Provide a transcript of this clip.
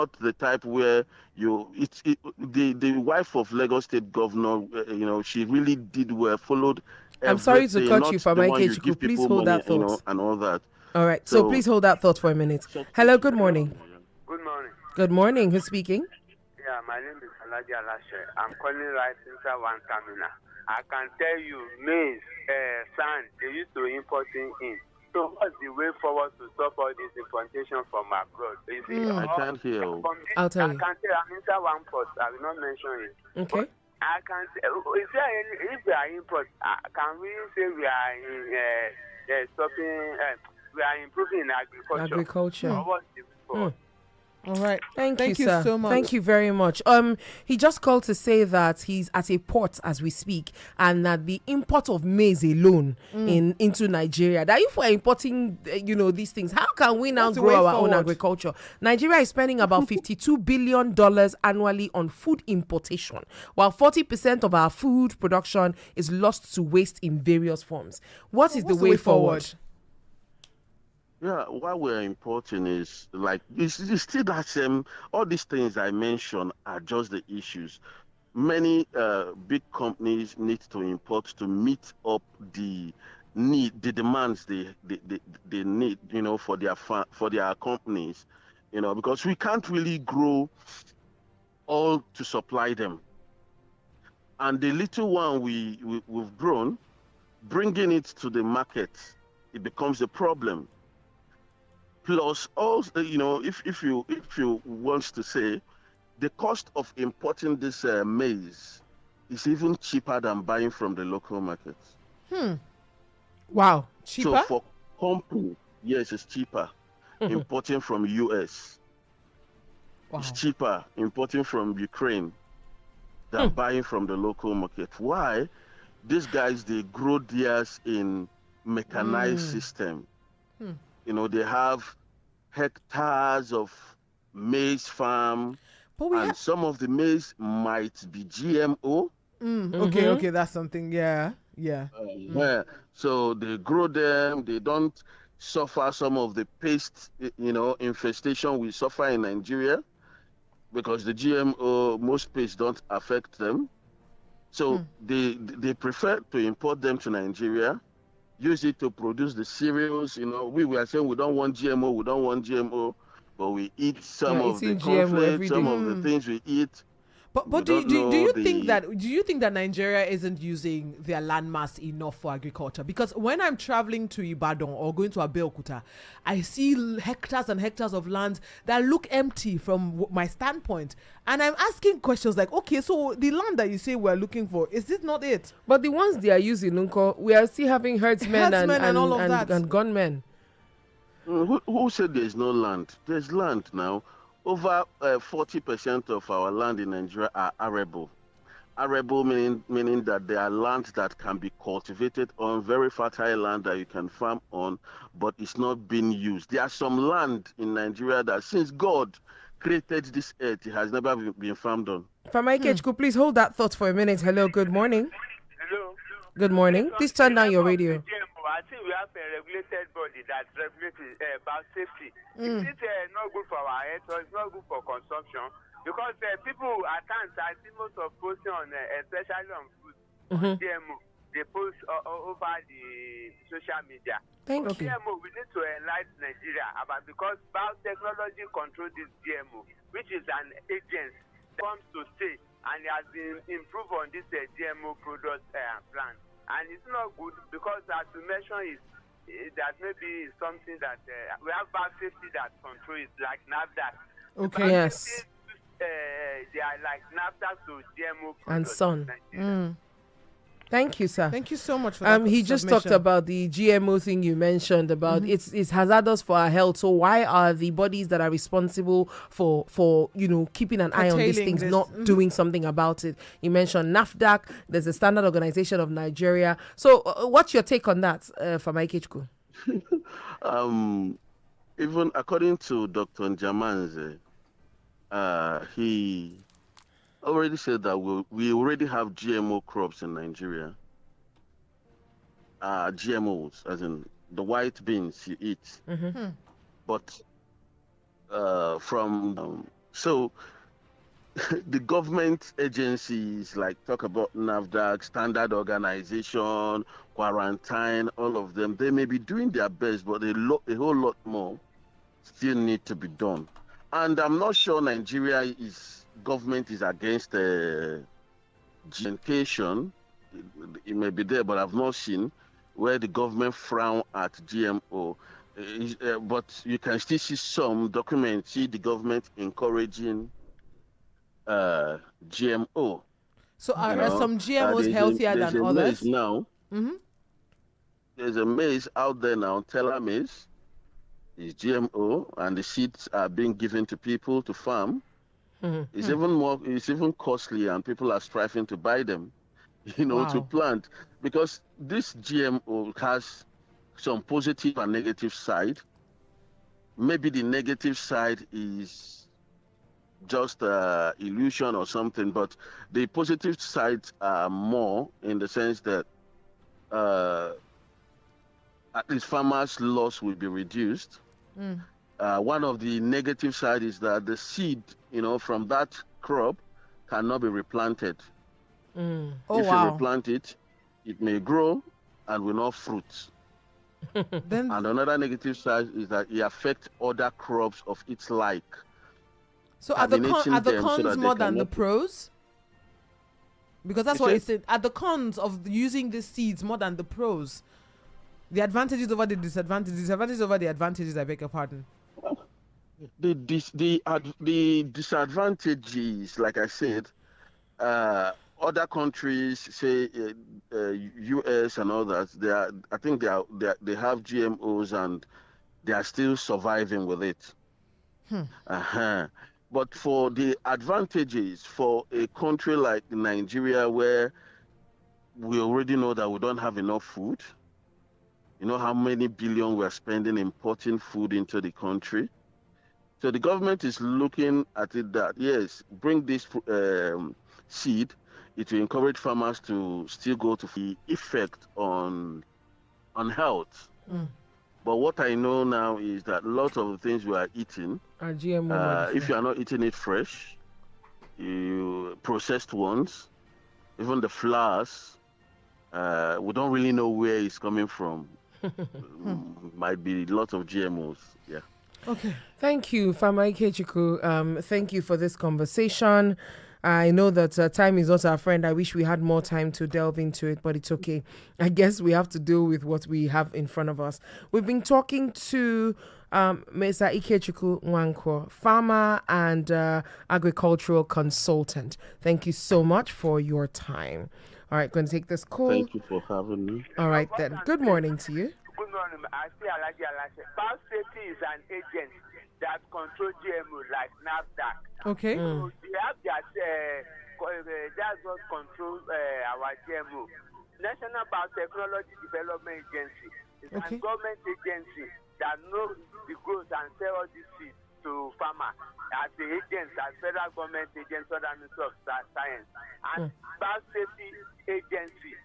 not the type where the wife of Lagos State Governor, she really did well, followed I'm sorry to everything, cut you, not the one Famaike you give Chuku. Please people hold money, that thought. and all that. All right. So So please hold that thought for a minute. Hello. Good morning. Good morning. Good morning. Who's speaking? Yeah, my name is Alaji Alashe. I'm calling right inside one terminal. I can tell you, maize, sand, they used to importing in. So what's the way forward to stop all this importation from abroad? You see, I can't hear. I'll tell I you. can tell I'm inside one port. I will not mention it. Okay. But I can say, is there any, if we are import, can we say we are in stopping, we are improving in agriculture? Or what's the way forward? All right. Thank you, you sir. so much. Thank you very much. He just called to say that he's at a port as we speak, and that the import of maize alone into Nigeria. That if we're importing, these things, how can we now What's the grow way our own forward? agriculture? Nigeria is spending about $52 billion annually on food importation, while 40% of our food production is lost to waste in various forms. What is the what's way forward? Yeah, what we're importing is like it's still that same. All these things I mentioned are just the issues. Many big companies need to import to meet up the demands they need, for for their companies, because we can't really grow all to supply them. And the little one we've grown, bringing it to the market, it becomes a problem. Plus, also, if you want to say the cost of importing this maize is even cheaper than buying from the local markets. Wow. So Cheaper? for company, yes, it's cheaper importing from US. Wow. It's cheaper importing from Ukraine than buying from the local market. Why? These guys, they grow theirs in mechanized system. They have hectares of maize farm, But we and have. some of the maize might be GMO. Okay, that's something. Yeah. Yeah. So they grow them. They don't suffer some of the pest, infestation we suffer in Nigeria, because the GMO, most pests don't affect them. So they prefer to import them to Nigeria, use it to produce the cereals. We were saying we don't want GMO, but we eat some You're of the eating GMO every cornflakes, some day. of the things we eat. But We do you, don't do, do know you the think that Nigeria isn't using their landmass enough for agriculture? Because when I'm traveling to Ibadan or going to Abeokuta, I see hectares and hectares of land that look empty from my standpoint, and I'm asking questions like, okay, so the land that you say we're looking for, is this not it? But the ones they are using, Unko, we are still having herdsmen Herdsmen and all of that. and gunmen. Who said there's no land? There's land now. Over 40% of our land in Nigeria are arable. Arable meaning that there are lands that can be cultivated on, very fertile land that you can farm on, but it's not being used. There are some land in Nigeria that since God created this earth, it has never been farmed on. Famaike Chuku, please hold that thought for a minute. Hello, good morning. Hello? Good morning. Please turn down your radio. I think we have a regulated body that regulates about safety. Is it not good for our health, or it's not good for consumption? Because people at times, I see most of posting on, especially on food, on GMO, they post over the social media. Thank So you. GMO, we need to enlighten Nigeria about, because biotechnology control this GMO, which is an agency that comes to stay, and it has been improved on this GMO product plant. And it's not good because, as you mentioned, that maybe something that we have bad safety that control it, like NAFDAC. Okay. Yes. They are like NAFDAC to GMO products. And son. Thank you, sir. Thank you so much for that. He just talked about the GMO thing you mentioned about it's hazardous for our health. So why are the bodies that are responsible for keeping an eye on these Curtailing things this. not doing something about it? You mentioned NAFDAC. There's a Standard Organization of Nigeria. So what's your take on that, Famaike Chuku? Even according to Dr. Njamanze, he already said that we already have GMO crops in Nigeria. GMOs, as in the white beans you eat. But from So the government agencies like talk about NAFDAC, Standard Organization, quarantine, all of them, they may be doing their best, but a whole lot more still need to be done. And I'm not sure Nigeria is government is against education. It may be there, but I've not seen where the government frown at GMO. But you can still see some documents, see the government encouraging GMO. So You are know, some GMOs healthier there's than a maize others? now. Mm-hmm. There's a maize out there now, teller maize is GMO, and the seeds are being given to people to farm. It's even more, it's even costly, and people are striving to buy them, to Wow. plant, because this GMO has some positive and negative side. Maybe the negative side is just illusion or something, but the positive sides are more in the sense that uh, at least farmers' loss will be reduced. One of the negative side is that the seed, from that crop cannot be replanted. Oh If you wow. replant it, it may grow and will not fruit. Then And another negative side is that it affects other crops of its like, so are terminating the them so cons that they more than the cannot. pros? Because that's You what say? it said. Are the cons of using these seeds more than the pros? The advantages over the disadvantages, disadvantages over the advantages, I beg your pardon. The disadvantages, like I said, other countries, say US and all that, I think they have GMOs and they are still surviving with it. Uh-huh. But for the advantages for a country like Nigeria, where we already know that we don't have enough food, how many billion we're spending importing food into the country. So the government is looking at it that, yes, bring this seed. It will encourage farmers to still go to the effect on health. But what I know now is that a lot of the things we are eating, Are GMO if you modified? are not eating it fresh, you processed ones, even the flours, we don't really know where it's coming from. Might be lots of GMOs. Yeah. Okay. Thank you, Fama Ikechukwu. Thank you for this conversation. I know that time is not our friend. I wish we had more time to delve into it, but it's okay. I guess we have to deal with what we have in front of us. We've been talking to Mr. Ikechukwu Nwankwo, farmer and agricultural consultant. Thank you so much for your time. All right, going to take this call. Thank you for having me. All right, then. Good morning to you. Good morning. I say Alaji Alashe. Power safety is an agent that controls GMO like NAFDAC. Okay. So they have that's what controls our GMO. National Biotechnology Development Agency is a government agency that knows the growth and sell all these seeds to farmers as the agents, as federal government agents, or the Ministry of Science. And Biosafety Agency